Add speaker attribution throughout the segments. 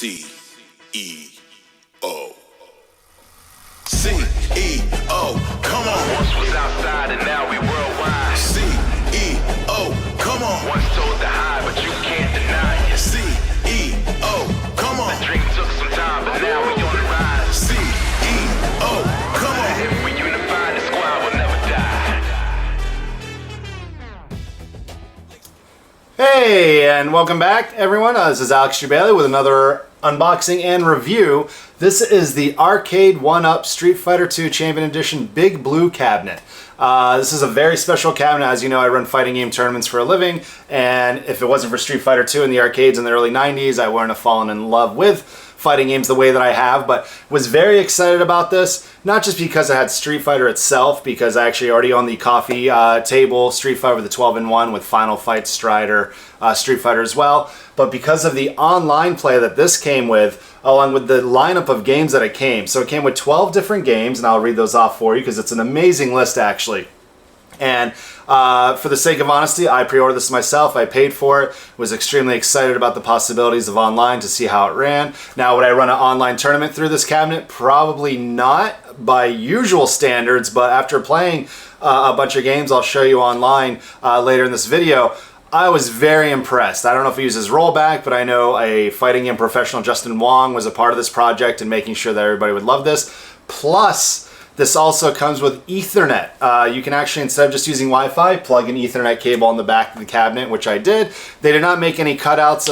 Speaker 1: CEO. CEO, come on.
Speaker 2: Once was outside and now we worldwide.
Speaker 1: CEO, come on.
Speaker 2: Once told to hide, but you can't deny it.
Speaker 1: CEO, come on.
Speaker 2: The dream took some time, but now we on the rise.
Speaker 1: CEO, come on.
Speaker 2: If we unify, the squad will never die.
Speaker 3: Hey, and welcome back, everyone. This is Alex Bailey with another unboxing and review. This is the Arcade1Up Street Fighter 2 Champion Edition Big Blue Cabinet. This is a very special cabinet. As you know, I run fighting game tournaments for a living, and if it wasn't for Street Fighter 2 in the arcades in the early 90s, I wouldn't have fallen in love with fighting games the way that I have, but was very excited about this, not just because I had Street Fighter itself, because I actually already own the coffee table Street Fighter with the 12-in-1 with Final Fight, Strider, Street Fighter as well, but because of the online play that this came with, along with the lineup of games that it came. So it came with 12 different games, and I'll read those off for you because it's an amazing list actually. And for the sake of honesty, I pre-ordered this myself. I paid for it. Was extremely excited about the possibilities of online to see how it ran. Now, would I run an online tournament through this cabinet? Probably not by usual standards, but after playing a bunch of games I'll show you online later in this video, I was very impressed. I don't know if he uses rollback, but I know a fighting game professional, Justin Wong, was a part of this project and making sure that everybody would love this. Plus, this also comes with Ethernet. You can actually, instead of just using Wi-Fi, plug an Ethernet cable in the back of the cabinet, which I did. They did not make any cutouts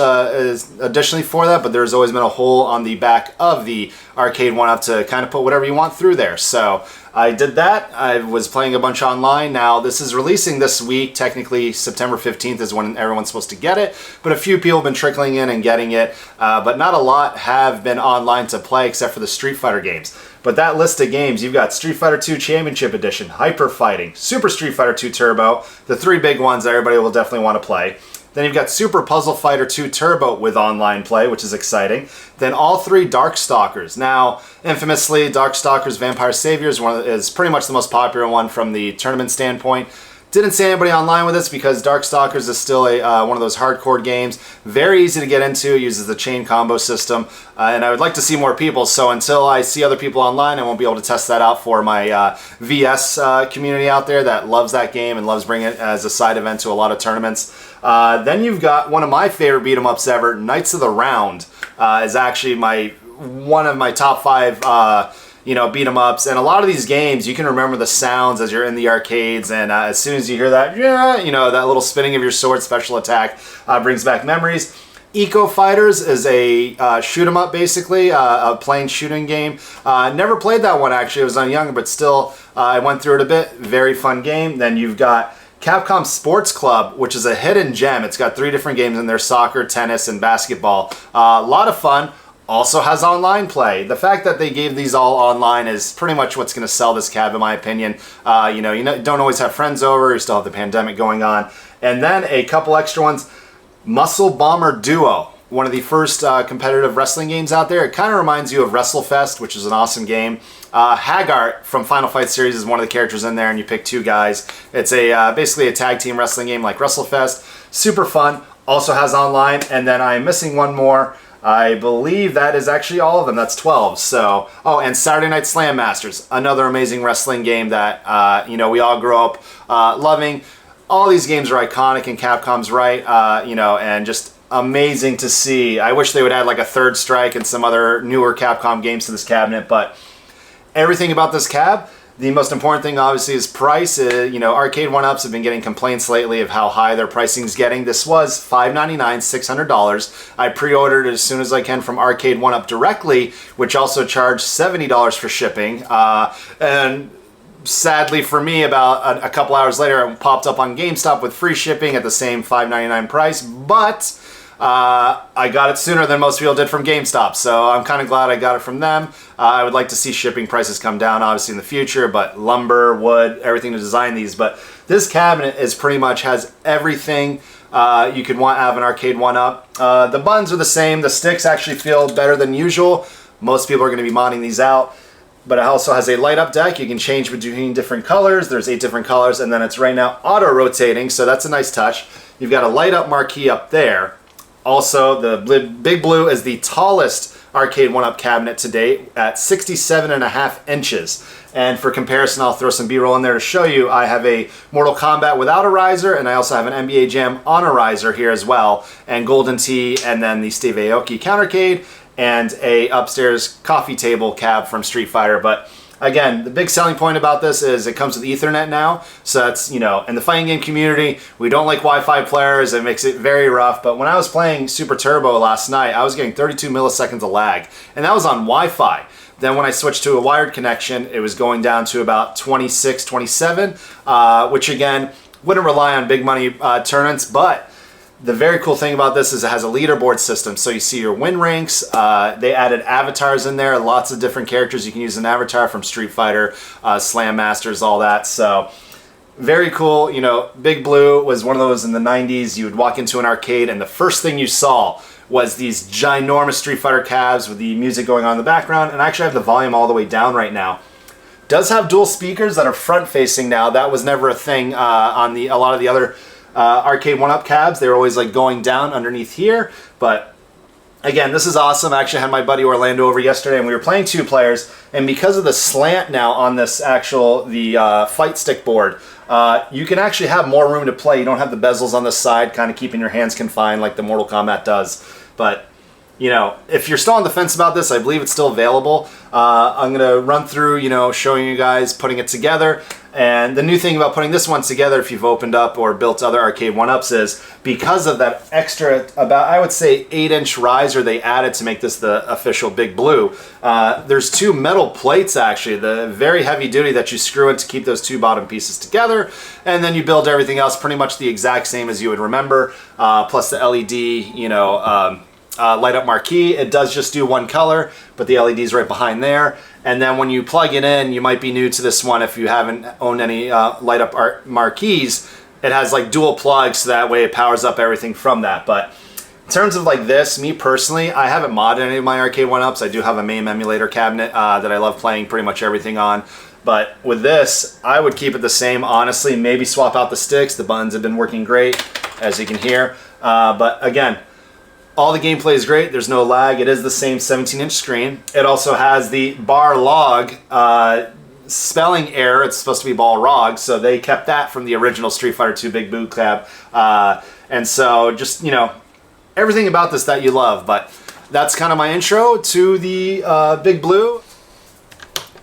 Speaker 3: additionally for that, but there's always been a hole on the back of the Arcade1Up to kind of put whatever you want through there. So I did that. I was playing a bunch online. Now, this is releasing this week. Technically, September 15th is when everyone's supposed to get it, but a few people have been trickling in and getting it, but not a lot have been online to play except for the Street Fighter games. But that list of games, you've got Street Fighter 2 Championship Edition, Hyper Fighting, Super Street Fighter 2 Turbo, the three big ones that everybody will definitely want to play. Then you've got Super Puzzle Fighter 2 Turbo with online play, which is exciting. Then all three Darkstalkers. Now, infamously, Darkstalkers Vampire Saviors is pretty much the most popular one from the tournament standpoint. Didn't see anybody online with this because Darkstalkers is still one of those hardcore games. Very easy to get into, uses the chain combo system, and I would like to see more people, so until I see other people online, I won't be able to test that out for my VS community out there that loves that game and loves bringing it as a side event to a lot of tournaments. Then you've got one of my favorite beat-em-ups ever, Knights of the Round, is actually one of my top 5 beat 'em ups, and a lot of these games you can remember the sounds as you're in the arcades, and as soon as you hear that, that little spinning of your sword special attack brings back memories. Eco Fighters is a shoot 'em up, basically a plain shooting game. Never played that one actually. I was on younger, but still I went through it a bit. Very fun game. Then you've got Capcom Sports Club, which is a hidden gem. It's got 3 different games in there: soccer, tennis, and basketball. A lot of fun. Also has online play. The fact that they gave these all online is pretty much what's going to sell this cab, in my opinion. You don't always have friends over. You still have the pandemic going on. And then a couple extra ones. Muscle Bomber Duo, one of the first competitive wrestling games out there. It kind of reminds you of WrestleFest, which is an awesome game. Haggart from Final Fight series is one of the characters in there, and you pick 2 guys. It's basically a tag team wrestling game like WrestleFest. Super fun. Also has online. And then I'm missing one more. I believe that is actually all of them. That's 12. So, and Saturday Night Slam Masters, another amazing wrestling game that we all grew up loving. All these games are iconic, and Capcom's right, and just amazing to see. I wish they would add like a Third Strike and some other newer Capcom games to this cabinet, but everything about this cab. The most important thing, obviously, is price. Arcade1Ups have been getting complaints lately of how high their pricing is getting. This was $599, $600. I pre-ordered it as soon as I can from Arcade1Up directly, which also charged $70 for shipping. And sadly for me, about a couple hours later, it popped up on GameStop with free shipping at the same $599 price. But I got it sooner than most people did from GameStop, so I'm kind of glad I got it from them. I would like to see shipping prices come down, obviously, in the future, but lumber, wood, everything to design these. But this cabinet is pretty much has everything you could want out of an Arcade1Up. The buttons are the same. The sticks actually feel better than usual. Most people are going to be modding these out. But it also has a light up deck. You can change between different colors. There's 8 different colors, and then it's right now auto rotating, so that's a nice touch. You've got a light up marquee up there. Also, the Big Blue is the tallest Arcade1Up cabinet to date at 67.5 inches. And for comparison, I'll throw some B-roll in there to show you. I have a Mortal Kombat without a riser, and I also have an NBA Jam on a riser here as well, and Golden Tee, and then the Steve Aoki countercade, and a upstairs coffee table cab from Street Fighter. But again, the big selling point about this is it comes with Ethernet now. So that's, you know, in the fighting game community, we don't like Wi-Fi players. It makes it very rough. But when I was playing Super Turbo last night, I was getting 32 milliseconds of lag, and that was on Wi-Fi. Then when I switched to a wired connection, it was going down to about 26, 27, which again, wouldn't rely on big money tournaments, but the very cool thing about this is it has a leaderboard system. So you see your win ranks. They added avatars in there, lots of different characters you can use an avatar from Street Fighter, Slam Masters, all that. So very cool. You know, Big Blue was one of those in the 90s. You would walk into an arcade and the first thing you saw was these ginormous Street Fighter cabs with the music going on in the background. And I actually have the volume all the way down right now. Does have dual speakers that are front facing now. That was never a thing on a lot of the other Arcade1Up cabs. They were always like going down underneath here. But again, this is awesome. I actually had my buddy Orlando over yesterday and we were playing 2 players. And because of the slant now on this the fight stick board, you can actually have more room to play. You don't have the bezels on the side kind of keeping your hands confined like the Mortal Kombat does. But you know, if you're still on the fence about this, I believe it's still available. I'm going to run through, you know, showing you guys putting it together. And the new thing about putting this one together, if you've opened up or built other Arcade1Ups, is because of that extra, about, I would say, 8-inch riser they added to make this the official Big Blue. There's 2 metal plates, actually, the very heavy duty that you screw in to keep those 2 bottom pieces together. And then you build everything else pretty much the exact same as you would remember, plus the LED, you know, light up marquee. It does just do one color, but the LED is right behind there. And then when you plug it in, you might be new to this one if you haven't owned any light up marquees. It has like dual plugs, so that way it powers up everything from that. But in terms of like this, me personally, I haven't modded any of my Arcade1Ups. I do have a MAME emulator cabinet that I love playing pretty much everything on. But with this, I would keep it the same, honestly. Maybe swap out the sticks. The buttons have been working great, as you can hear. But again, all the gameplay is great. There's no lag. It is the same 17-inch screen. It also has the bar log spelling error. It's supposed to be Balrog, so they kept that from the original Street Fighter 2 Big Blue Cab. And so just, you know, everything about this that you love. But that's kind of my intro to the Big Blue.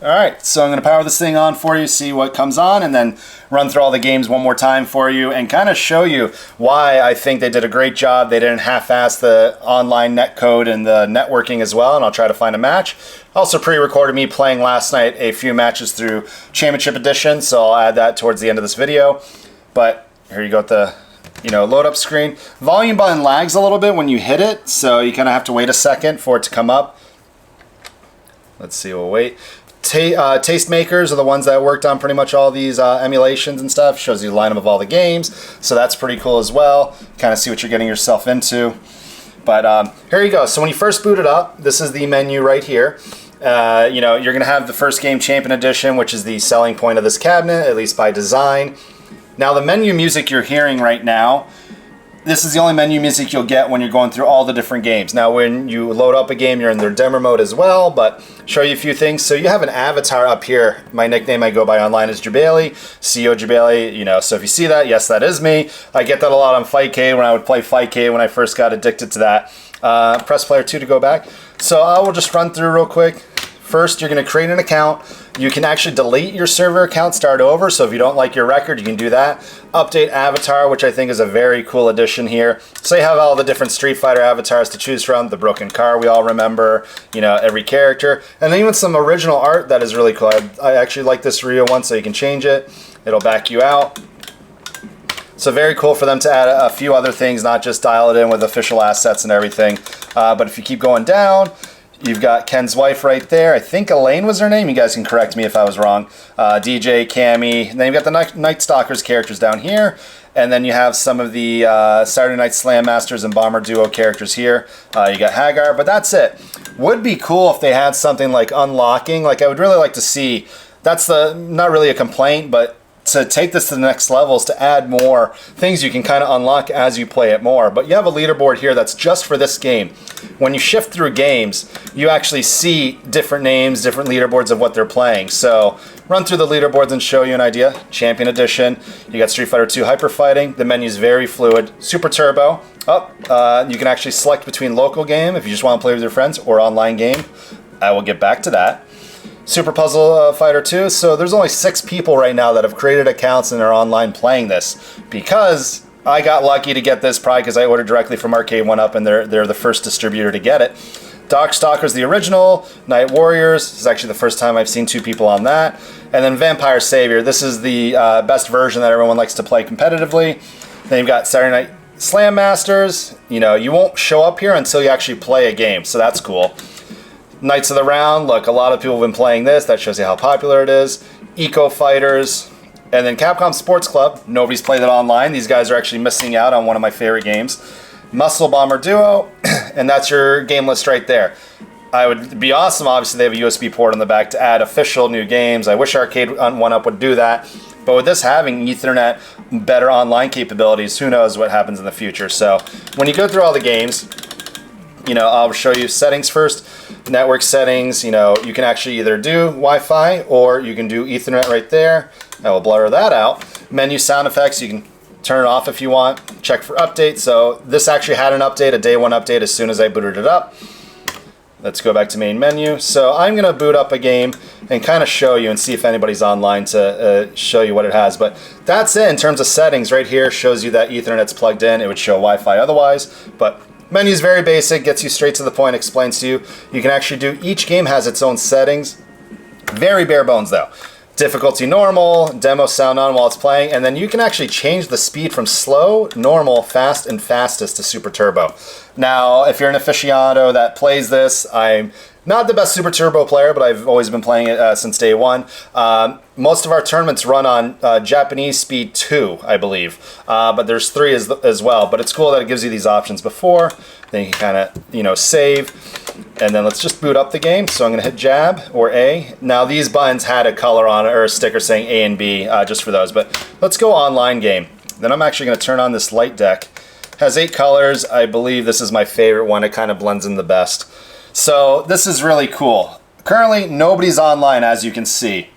Speaker 3: All right, so I'm going to power this thing on for you, see what comes on, and then run through all the games one more time for you and kind of show you why I think they did a great job. They didn't half-ass the online netcode and the networking as well, and I'll try to find a match. Also pre-recorded me playing last night a few matches through Championship Edition, so I'll add that towards the end of this video. But here you go with the, you know, load up screen. Volume button lags a little bit when you hit it, so you kind of have to wait a second for it to come up. Let's see, we'll wait. Tastemakers are the ones that worked on pretty much all these emulations and stuff. Shows you the lineup of all the games, so that's pretty cool as well. Kind of see what you're getting yourself into. But here you go. So when you first boot it up, this is the menu right here. You know, you're going to have the first game Champion Edition, which is the selling point of this cabinet, at least by design. Now the menu music you're hearing right now, this is the only menu music you'll get when you're going through all the different games. Now when you load up a game, you're in their demo mode as well, but show you a few things. So you have an avatar up here. My nickname I go by online is JeView, CEO JeView, you know, so if you see that, yes, that is me. I get that a lot on Fightcade when I would play Fightcade when I first got addicted to that. Press player 2 to go back. So I will just run through real quick. First, you're going to create an account. You can actually delete your server account, start over. So if you don't like your record, you can do that. Update avatar, which I think is a very cool addition here. So you have all the different Street Fighter avatars to choose from. The broken car we all remember, you know, every character. And then even some original art that is really cool. I actually like this Rio one, so you can change it. It'll back you out. So very cool for them to add a few other things, not just dial it in with official assets and everything. But if you keep going down, you've got Ken's wife right there. I think Elaine was her name. You guys can correct me if I was wrong. DJ, Cammy. And then you've got the Night Stalkers characters down here. And then you have some of the Saturday Night Slam Masters and Bomber Duo characters here. You got Hagar, but that's it. Would be cool if they had something like unlocking. Like I would really like to see, that's not really a complaint, but to take this to the next levels, to add more things you can kind of unlock as you play it more. But you have a leaderboard here that's just for this game. When you shift through games, you actually see different names, different leaderboards of what they're playing. So run through the leaderboards and show you an idea. Champion Edition, you got Street Fighter 2 Hyper Fighting. The menu's very fluid. Super Turbo. You can actually select between local game if you just want to play with your friends, or online game. I will get back to that. Super Puzzle Fighter 2. So there's only 6 people right now that have created accounts and are online playing this, because I got lucky to get this probably because I ordered directly from Arcade1Up and they're the first distributor to get it. Darkstalker's the original. Night Warriors is actually the first time I've seen 2 people on that. And then Vampire Savior. This is the best version that everyone likes to play competitively. Then you've got Saturday Night Slam Masters. You know, you won't show up here until you actually play a game, so that's cool. Knights of the Round, look, a lot of people have been playing this. That shows you how popular it is. Eco Fighters. And then Capcom Sports Club. Nobody's played it online. These guys are actually missing out on one of my favorite games. Muscle Bomber Duo. And that's your game list right there. I would be awesome, obviously, they have a USB port on the back to add official new games. I wish Arcade1Up would do that. But with this having Ethernet, better online capabilities, who knows what happens in the future. So when you go through all the games, you know, I'll show you settings first. Network settings, you know, you can actually either do Wi-Fi or you can do Ethernet right there. I will blur that out. Menu sound effects, you can turn it off if you want. Check for updates. So this actually had an update, a day 1 update as soon as I booted it up. Let's go back to main menu. So I'm going to boot up a game and kind of show you and see if anybody's online to show you what it has. But that's it in terms of settings. Right here shows you that Ethernet's plugged in. It would show Wi-Fi otherwise, but menu's very basic, gets you straight to the point, explains to you. You can actually do, each game has its own settings. Very bare bones though. Difficulty normal, demo sound on while it's playing, and then you can actually change the speed from slow, normal, fast, and fastest to super turbo. Now, if you're an aficionado that plays this, I'm not the best super turbo player, but I've always been playing it since day 1. Most of our tournaments run on Japanese speed 2, I believe, but there's 3 as well. But it's cool that it gives you these options before. Then you can kind of, you know, save. And then let's just boot up the game. So I'm going to hit Jab or A. Now these buttons had a color on it, or a sticker saying A and B, just for those. But let's go online game. Then I'm actually going to turn on this light deck. Has 8 colors. I believe this is my favorite one. It kind of blends in the best. So this is really cool. Currently, nobody's online, as you can see.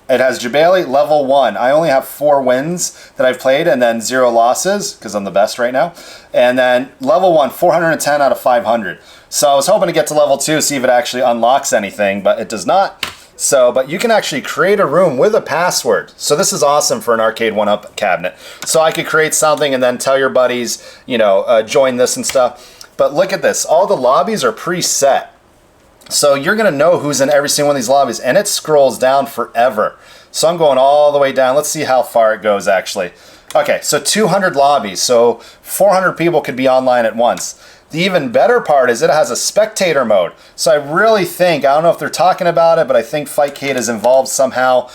Speaker 3: It has JeView level 1. I only have 4 wins that I've played, and then 0 losses, because I'm the best right now. And then level 1, 410 out of 500. So I was hoping to get to level 2, see if it actually unlocks anything, but it does not. So, but you can actually create a room with a password. So this is awesome for an Arcade1Up cabinet. So I could create something and then tell your buddies, you know, join this and stuff. But look at this. All the lobbies are preset. So you're going to know who's in every single one of these lobbies. And it scrolls down forever. So I'm going all the way down. Let's see how far it goes, actually. Okay, so 200 lobbies. So 400 people could be online at once. The even better part is it has a spectator mode. So I really think, I don't know if they're talking about it, but I think Fightcade is involved somehow.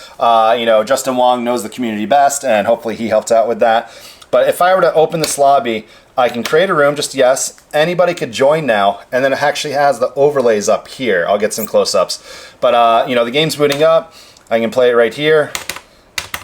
Speaker 3: You know, Justin Wong knows the community best, and hopefully he helped out with that. But if I were to open this lobby, I can create a room, just yes. Anybody could join now, and then it actually has the overlays up here. I'll get some close-ups. But, you know, the game's booting up. I can play it right here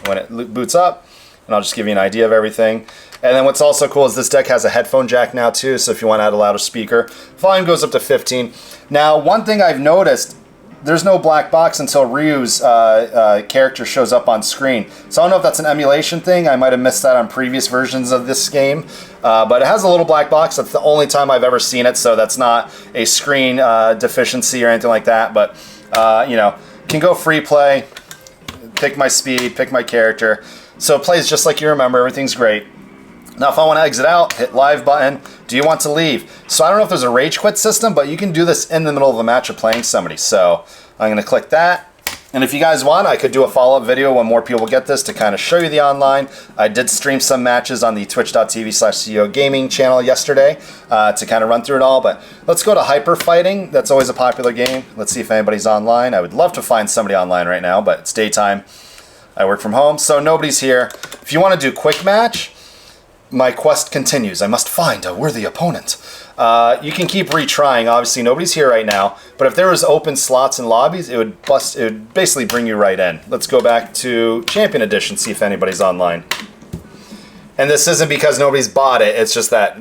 Speaker 3: when it boots up, and I'll just give you an idea of everything. And then what's also cool is this deck has a headphone jack now too, so if you want to add a louder speaker. Volume goes up to 15. Now, one thing I've noticed, there's no black box until Ryu's character shows up on screen. So I don't know if that's an emulation thing. I might have missed that on previous versions of this game. But it has a little black box. That's the only time I've ever seen it, so that's not a screen deficiency or anything like that. But, you know, can go free play, pick my speed, pick my character. So it plays just like you remember. Everything's great. Now, if I want to exit out, hit live button. Do you want to leave? So I don't know if there's a rage quit system, but you can do this in the middle of a match of playing somebody. So I'm going to click that. And if you guys want, I could do a follow-up video when more people get this to kind of show you the online. I did stream some matches on the twitch.tv/CEO Gaming channel yesterday to kind of run through it all. But let's go to Hyper Fighting. That's always a popular game. Let's see if anybody's online. I would love to find somebody online right now, but it's daytime. I work from home, so nobody's here. If you want to do quick match, my quest continues. I must find a worthy opponent. You can keep retrying. Obviously, nobody's here right now. But if there was open slots and lobbies, it would basically bring you right in. Let's go back to Champion Edition, see if anybody's online. And this isn't because nobody's bought it. It's just that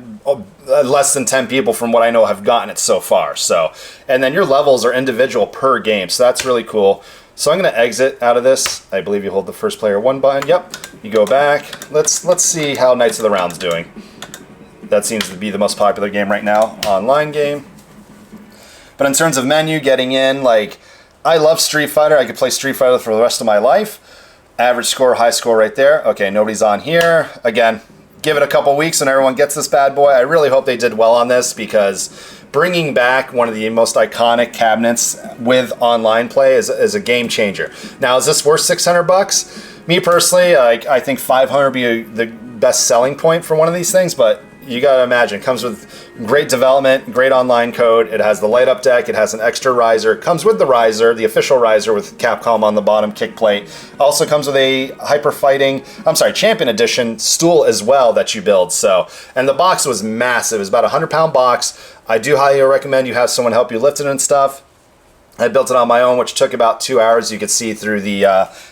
Speaker 3: less than 10 people from what I know have gotten it so far. So, and then your levels are individual per game. So that's really cool. So I'm going to exit out of this. I believe you hold the first player 1 button. Yep. You go back. Let's see how Knights of the Round's doing. That seems to be the most popular game right now. Online game. But in terms of menu, getting in, like, I love Street Fighter. I could play Street Fighter for the rest of my life. Average score, high score right there. Okay, nobody's on here. Again, give it a couple weeks and everyone gets this bad boy. I really hope they did well on this because bringing back one of the most iconic cabinets with online play is a game changer. Now, is this worth $600? Me personally, I think $500 would be the best selling point for one of these things, but you gotta imagine, it comes with great development, great online code. It has the light up deck. It has an extra riser. It comes with the riser, the official riser with Capcom on the bottom, kick plate. Also comes with a Champion Edition stool as well that you build. So, and the box was massive. It was about a 100-pound box. I do highly recommend you have someone help you lift it and stuff. I built it on my own, which took about 2 hours. You could see through the,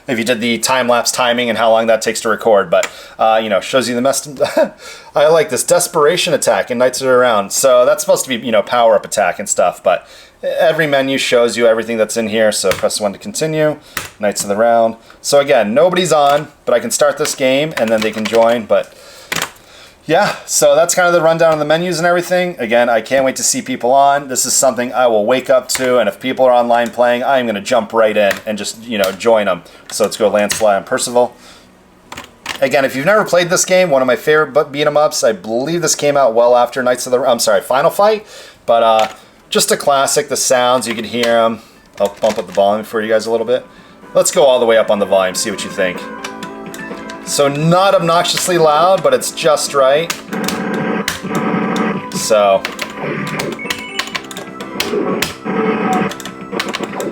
Speaker 3: if you did the time-lapse timing and how long that takes to record. But, you know, shows you the mess. I like this Desperation attack in Knights of the Round. So that's supposed to be, you know, power-up attack and stuff. But every menu shows you everything that's in here. So press 1 to continue. Knights of the Round. So again, nobody's on, but I can start this game and then they can join. But yeah, so that's kind of the rundown of the menus and everything. Again, I can't wait to see people on. This is something I will wake up to, and if people are online playing, I'm going to jump right in and just, you know, join them. So let's go Lancelot and Percival. Again, if you've never played this game, one of my favorite beat-em-ups, I believe this came out well after Final Fight, but just a classic. The sounds, you can hear them. I'll bump up the volume for you guys a little bit. Let's go all the way up on the volume, see what you think. So not obnoxiously loud, but it's just right. So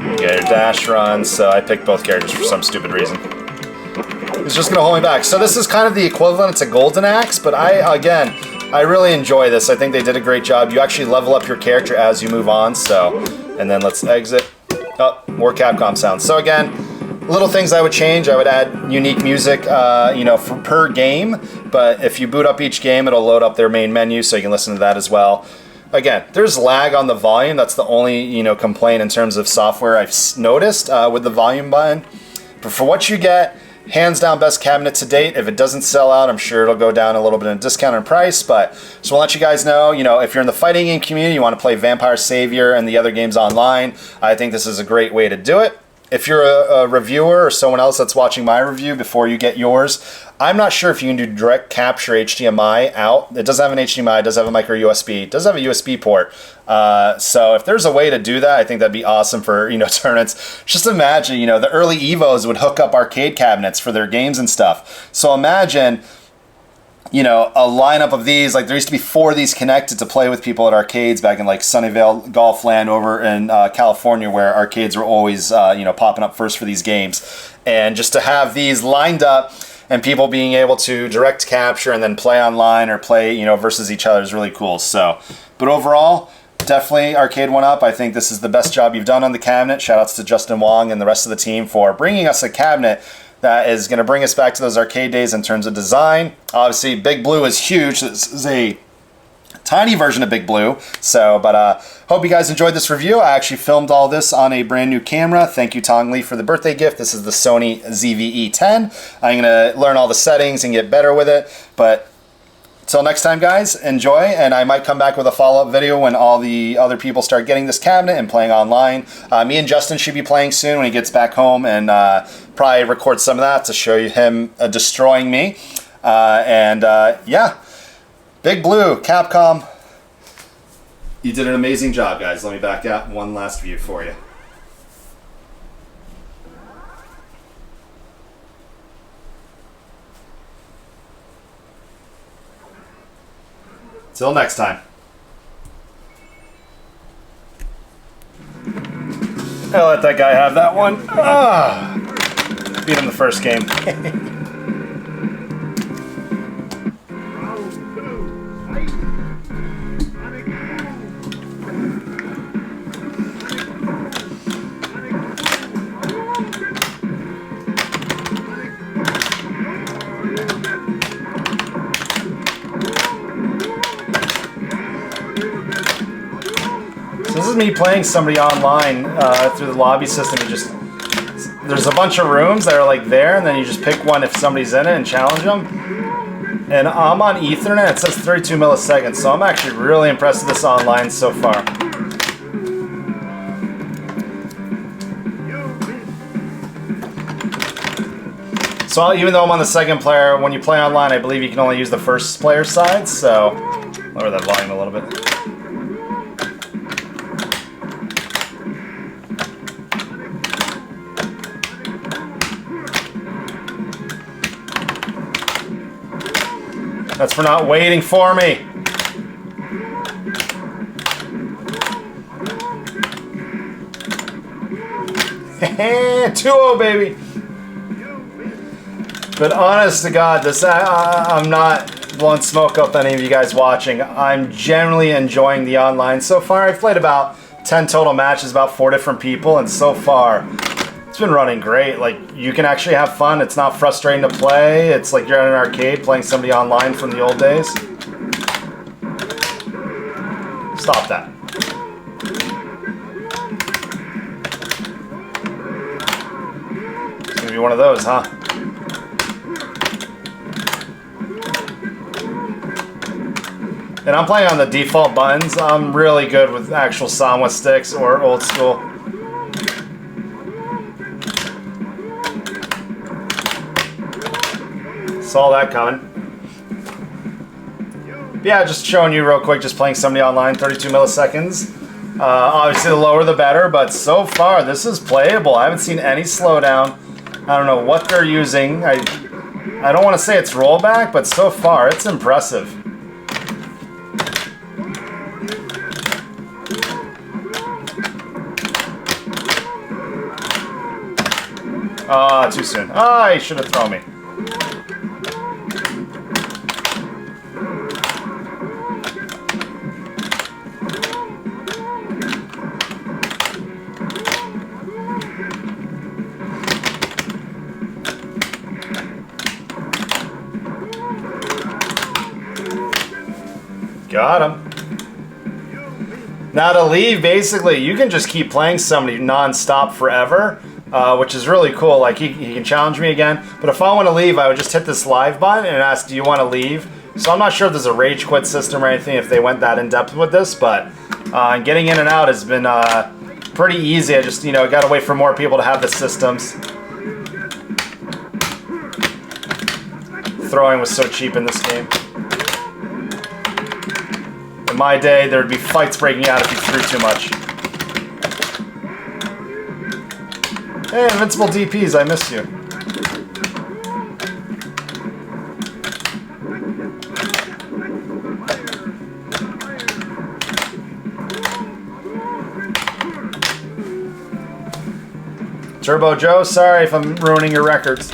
Speaker 3: you get your dash run. So I picked both characters for some stupid reason. It's just gonna hold me back. So this is kind of the equivalent. It's a golden axe, but I really enjoy this. I think they did a great job. You actually level up your character as you move on. So, and then let's exit. Oh, more Capcom sounds. So again, little things I would change. I would add unique music, you know, per game. But if you boot up each game, it'll load up their main menu, so you can listen to that as well. Again, there's lag on the volume. That's the only, you know, complaint in terms of software I've noticed with the volume button. But for what you get, hands down best cabinet to date. If it doesn't sell out, I'm sure it'll go down a little bit in discount in price. But just want to let you guys know, you know, if you're in the fighting game community, you want to play Vampire Savior and the other games online, I think this is a great way to do it. If you're a reviewer or someone else that's watching my review before you get yours, I'm not sure if you can do direct capture HDMI out. It doesn't have an HDMI, it does have a micro USB, it does have a USB port. So if there's a way to do that, I think that'd be awesome for, you know, tournaments. Just imagine, you know, the early Evos would hook up arcade cabinets for their games and stuff. So imagine, you know, a lineup of these. Like there used to be 4 of these connected to play with people at arcades back in like Sunnyvale Golfland over in California, where arcades were always, you know, popping up first for these games. And just to have these lined up and people being able to direct capture and then play online or play, you know, versus each other is really cool. So, but overall, definitely Arcade1Up. I think this is the best job you've done on the cabinet. Shout outs to Justin Wong and the rest of the team for bringing us a cabinet that is going to bring us back to those arcade days in terms of design. Obviously, Big Blue is huge. This is a tiny version of Big Blue. So, but hope you guys enjoyed this review. I actually filmed all this on a brand new camera. Thank you, Tong Lee, for the birthday gift. This is the Sony ZV-E10. I'm going to learn all the settings and get better with it. But till next time, guys, enjoy. And I might come back with a follow-up video when all the other people start getting this cabinet and playing online. Me and Justin should be playing soon when he gets back home, and probably record some of that to show you him destroying me. Yeah, Big Blue, Capcom. You did an amazing job, guys. Let me back out one last view for you. Till next time. I'll let that guy have that one. Beat him the first game.
Speaker 4: Round 2, fight!
Speaker 3: me playing somebody online through the lobby system. You just there's a bunch of rooms that are like there, and then you just pick one if somebody's in it and challenge them. And I'm on Ethernet. It says 32 milliseconds, so I'm actually really impressed with this online so far. So even though I'm on the second player, when you play online, I believe you can only use the first player side. So lower that volume a little bit. That's for not waiting for me. Hehe, 2-0, baby. But honest to God, this I'm not blowing smoke up any of you guys watching. I'm generally enjoying the online so far. I've played about 10 total matches, about 4 different people, and so far it's been running great. Like, you can actually have fun. It's not frustrating to play. It's like you're at an arcade playing somebody online from the old days. Stop that. It's gonna be one of those, huh? And I'm playing on the default buttons. I'm really good with actual Samba sticks or old school. Saw that coming. Yeah, just showing you real quick, just playing somebody online, 32 milliseconds. Obviously the lower the better, but so far this is playable. I haven't seen any slowdown. I don't know what they're using. I don't want to say it's rollback, but so far it's impressive. Ah, too soon. Ah, he should have thrown me. Got him. Now to leave, basically, you can just keep playing somebody non-stop forever, which is really cool. Like, he can challenge me again. But if I want to leave, I would just hit this live button and ask, do you want to leave? So I'm not sure if there's a rage quit system or anything, if they went that in-depth with this, but getting in and out has been pretty easy. I just, got to wait for more people to have the systems. Throwing was so cheap in this game. In my day, there would be fights breaking out if you threw too much. Hey, invincible DPs, I miss you. Turbo Joe, sorry if I'm ruining your records.